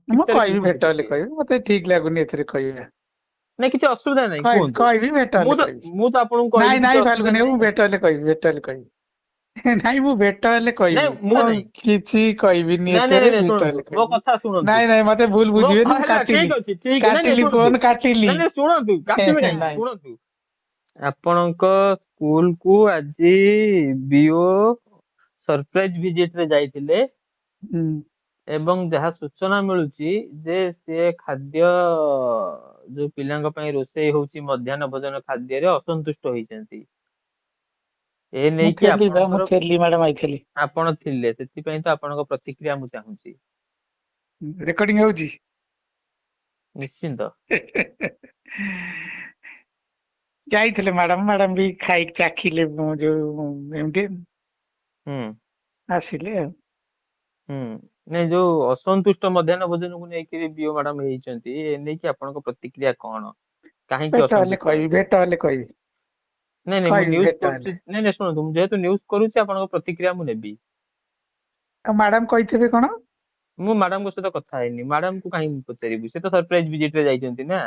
ମୁଁ ଗୀତରେ କହିବି କୁହନ୍ତୁ ଭେଟ ହେଲେ ଟିକେ। କହିବି, ମତେ ଠିକ ଲାଗୁନି ଏଥିରେ କହିବା। ନାଇଁ କିଛି ଅସୁବିଧା ନାହିଁ, କୁହନ୍ତୁ। କହିବି ଭେଟ ମୁଁ ହେଲେ ତ କହିବି। ମୁଁ ତ ଆପଣଙ୍କୁ କହିଲି ନାଇଁ କିଛି ନାଇଁ ଅସୁବିଧା ଫାଲଗୁନି, ମୁଁ ନାହିଁ। ଭେଟ ହେଲେ କହିବି, ଭେଟ ହେଲେ କହିବି। ନାଇଁ ମୁଁ ଭେଟ ହେଲେ ନାଇଁ କହିବି, ମୁଁ ଆଉ ନାଇଁ କିଛି କହିବିନି ନାଇଁ ନାଇଁ ଏଥିରେ, ନାଇଁ ଭେଟ ଶୁଣନ୍ତୁ ହେଲେ ମୋ କହିବି। କଥା ଶୁଣନ୍ତୁ। ନାଇଁ ନାଇଁ ମତେ ଭୁଲ ମୋ ବୁଝିବେନି, ମୁଁ ହେଲା କାଟିଲି, ଠିକ ଅଛି, ଠିକ ନାଇଁ ନାଇଁ କାଟିଲି ଶୁଣନ୍ତୁ। ଫୋନ କାଟିଲି। ନାଇଁ ନାଇଁ ଶୁଣନ୍ତୁ, କାଟିବେ କାହିଁକି, ନାଇଁ। ଶୁଣନ୍ତୁ। ଆପଣଙ୍କ ସ୍କୁଲ କୁ ଆଜି ବିଓ ସରପ୍ରାଇଜ ଭିଜିଟ ରେ ଯାଇଥିଲେ, ହୁଁ। ଏବଂ ଯାହା ସୂଚନା ମିଳୁଛି ଯେ ସେ ଖାଦ୍ୟ ଯୋଉ ପିଲାଙ୍କ ପାଇଁ ରୋଷେଇ ହଉଛି ମଧ୍ୟାହ୍ନ ଭୋଜନ ଖାଦ୍ୟରେ ଅସନ୍ତୁଷ୍ଟ ହେଇଛନ୍ତି। ଏ ମୁଁ ନେଇକି ଥେଲି ବା, ମୁଁ ଆପଣଙ୍କର, ଥେଲି ମ୍ୟାଡାମ, ଆଇଥିଲି। ଆପଣ ଥିଲେ, ସେଥିପାଇଁ ତ ଆପଣଙ୍କ ପ୍ରତିକ୍ରିୟା ମୁଁ ଚାହୁଁଛି। ରେକର୍ଡିଂ ହଉଛି। ନିଶ୍ଚିନ୍ତ। ଯାଇଥିଲେ ମ୍ୟାଡାମ, ମ୍ୟାଡାମ ବି ଖାଇକି ଚାଖିଲେ ଯୋଉ ଏମିତି ହୁଁ ଆସିଲେ ଆଉ। ହୁଁ। ନାଇଁ ଯୋଉ ଅସନ୍ତୁଷ୍ଟ ମଧ୍ୟାହ୍ନ ଭୋଜନକୁ ନେଇକି ବିଓ ମ୍ୟାଡାମ ହେଇଛନ୍ତି, ଏ ନେଇକି ଆପଣଙ୍କ ପ୍ରତିକ୍ରିୟା କଣ? କାହିଁକି ଭେଟ ହେଲେ ଅସନ୍ତୁଷ୍ଟ କହିବି, ହେଲେ? ଭେଟ ହେଲେ କହିବି। ନାଇଁ ନାଇଁ ମୁଁ କହିବି ନ୍ୟୁଜ ଭେଟ କରୁଛି, ହେଲେ। ନାଇଁ ନାଇଁ ଶୁଣନ୍ତୁ, ମୁଁ ଯେହେତୁ ନ୍ୟୁଜ କରୁଛି ଆପଣଙ୍କ ପ୍ରତିକ୍ରିୟା ମୁଁ ନେବି। ଆଉ ମ୍ୟାଡାମ କହିଥିବେ କଣ? ମୁଁ ମ୍ୟାଡାମଙ୍କ ସହିତ କଥା ହେଇନି, ମ୍ୟାଡାମକୁ କାହିଁକି ପଚାରିବୁ, ସେ ତ ସରପ୍ରାଇଜ ଭିଜିଟ ରେ ଯାଇଛନ୍ତି ନା।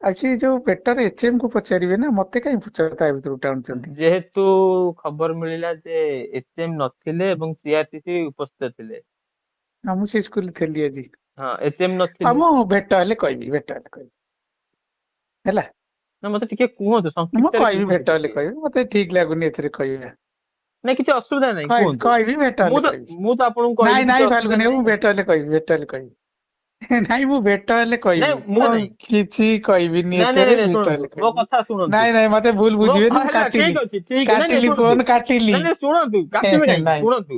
ଆଉ ସେ ଯୋଉ ବେଟର ଏଚ ଏମ କୁ ପଚାରିବେ ନା, ମତେ କାହିଁ ତା ଭିତରୁ ଟାଣୁଛନ୍ତି। ଯେହେତୁ ଖବର ମିଳିଲା ଯେ ଏଚ ଏମ ନଥିଲେ ଏବଂ ସିଆରପିସି ଉପସ୍ଥିତ ଥିଲେ। ହଁ ମୁଁ ସେ ସ୍କୁଲରେ ଥିଲି ଆଜି। ହଁ ଏଚ ଏମ ଆଉ ନଥିଲେ। ମୁଁ ଭେଟ ହେଲେ କହିବି, ଭେଟ ହେଲେ କହିବି ହେଲା। ନା ମତେ ଟିକେ କୁହନ୍ତୁ, ମୁଁ ସଂକ୍ଷିପ୍ତରେ କହିବି କୁହନ୍ତୁ ଭେଟ ହେଲେ ଟିକେ। କହିବି, ମତେ ଠିକ ଲାଗୁନି ଏଥିରେ କହିବା। ନାଇଁ କିଛି ଅସୁବିଧା ନାହିଁ, କୁହନ୍ତୁ। କହିବି ଭେଟ ମୁଁ ହେଲେ ତ କହିବି। ମୁଁ ତ ଆପଣଙ୍କୁ କହିଲି ନାଇଁ କିଛି ନାଇଁ ଅସୁବିଧା ଫାଲଗୁନି, ମୁଁ ନାହିଁ। ଭେଟ ହେଲେ କହିବି, ଭେଟ ହେଲେ କହିବି। ନାଇଁ ମୁଁ ଭେଟ ହେଲେ ନାଇଁ କହିବି, ମୁଁ ଆଉ ନାଇଁ କିଛି କହିବିନି ନାଇଁ ନାଇଁ ଏଥିରେ, ନାଇଁ ଭେଟ ଶୁଣନ୍ତୁ ହେଲେ ମୋ କହିବି। କଥା ଶୁଣନ୍ତୁ। ନାଇଁ ନାଇଁ ମତେ ଭୁଲ ମୋ ବୁଝିବେନି, ମୁଁ ହେଲା କାଟିଲି, ଠିକ ଅଛି, ଠିକ ନାଇଁ ନାଇଁ କାଟିଲି ଶୁଣନ୍ତୁ। ଫୋନ କାଟିଲି। ନାଇଁ ନାଇଁ ଶୁଣନ୍ତୁ, କାଟିବେ କାହିଁକି, ନାଇଁ ଶୁଣନ୍ତୁ।